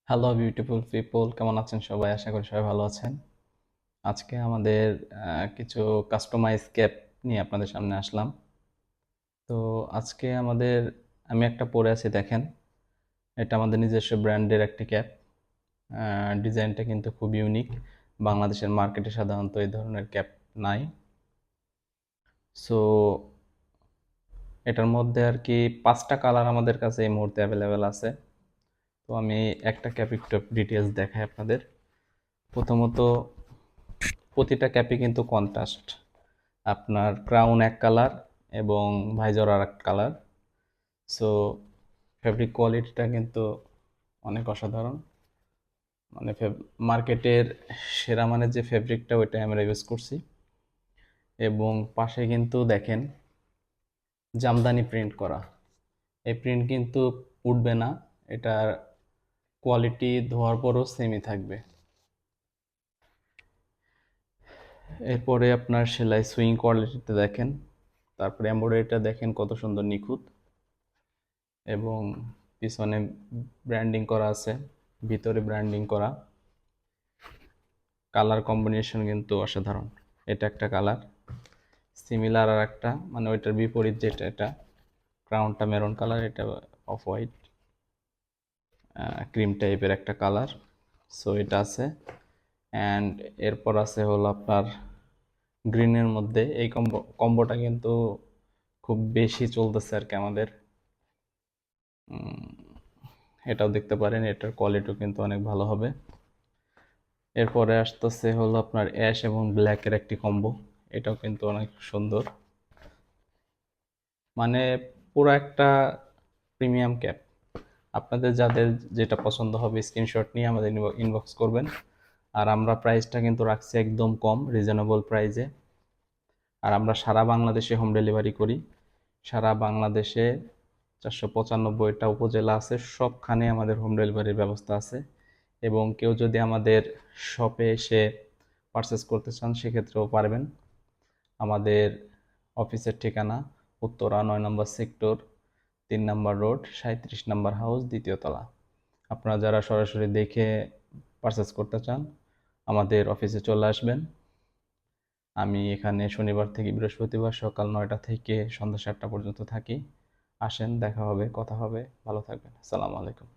Hello beautiful people, কেমন আছেন সবাই? আশা করি সবাই ভালো আছেন। আজকে আমাদের কিছু কাস্টমাইজ ক্যাপ নিয়ে আপনাদের সামনে আসলাম। তো আজকে আমি একটা পরে আছি, দেখেন। এটা আমাদের নিজস্ব ব্র্যান্ডের একটি ক্যাপ। ডিজাইনটা কিন্তু খুব ইউনিক। বাংলাদেশের মার্কেটে সাধারণত এই ধরনের ক্যাপ নাই। সো এটার মধ্যে আর কি 5টা কালার আমাদের কাছে এই মুহূর্তে অ্যাভেলেবেল আছে। তো আমি একটা ক্যাপ একটু ডিটেলস দেখাই আপনাদের। প্রথমত, প্রতিটা ক্যাপে কিন্তু কন্ট্রাস্ট। আপনার ক্রাউন এক কালার এবং ভাইজর আর এক কালার। সো ফেব্রিক কোয়ালিটিটা কিন্তু অনেক অসাধারণ। মানে মার্কেটের সেরা মানের যে ফেব্রিকটা, ওইটাই আমরা ইউজ করছি। এবং পাশে কিন্তু দেখেন জামদানি প্রিন্ট করা। এই প্রিন্ট কিন্তু উঠবে না, এটার কোয়ালিটি ধোয়ার পরও সেমই থাকবে। এরপরে আপনার সেলাই সুইং কোয়ালিটিতে দেখেন, তারপরে এমব্রয়ডারিটা দেখেন কত সুন্দর নিখুঁত। এবং পিছনে ব্র্যান্ডিং করা আছে, ভিতরে ব্র্যান্ডিং করা। কালার কম্বিনেশন কিন্তু অসাধারণ। এটা একটা কালার, সিমিলার আর একটা, মানে ওইটার বিপরীত যেটা, এটা ক্রাউনটা মেরুন কালার, এটা অফ হোয়াইট ক্রিম টাইপের একটা কালার। সো এটা আছে। অ্যান্ড এরপর আছে হলো আপনার গ্রিনের মধ্যে এই কম্বোটা কিন্তু খুব বেশি চলতেছে আর কি আমাদের। এটাও দেখতে পারেন, এটার কোয়ালিটিও কিন্তু অনেক ভালো হবে। এরপরে আসতেছে হলো আপনার অ্যাশ এবং ব্ল্যাকের একটি কম্বো। এটাও কিন্তু অনেক সুন্দর, মানে পুরো একটা প্রিমিয়াম ক্যাপ। আপনাদের যাদের যেটা পছন্দ হবে স্ক্রিনশট নিয়ে আমাদের ইনবক্স করবেন। আর আমরা প্রাইসটা কিন্তু রাখছি একদম কম, রিজনেবল প্রাইসে। আর আমরা সারা বাংলাদেশে হোম ডেলিভারি করি। সারা বাংলাদেশে 495টা উপজেলা আছে, সবখানে আমাদের হোম ডেলিভারির ব্যবস্থা আছে। এবং কেউ যদি আমাদের শপে এসে পারচেস করতে চান সেক্ষেত্রেও পারবেন। আমাদের অফিসের ঠিকানা উত্তরা 9 নম্বর সেক্টর, 3 নম্বর রোড, 37 নম্বর হাউস, দ্বিতীয় তলা। আপনারা যারা সরাসরি দেখে পারচেস করতে চান আমাদের অফিসে চলে আসবেন। আমি এখানে শনিবার থেকে বৃহস্পতিবার সকাল 9টা থেকে সন্ধ্যা 7টা পর্যন্ত থাকি। আসেন, দেখা হবে, কথা হবে। ভালো থাকবেন। আসসালামু আলাইকুম।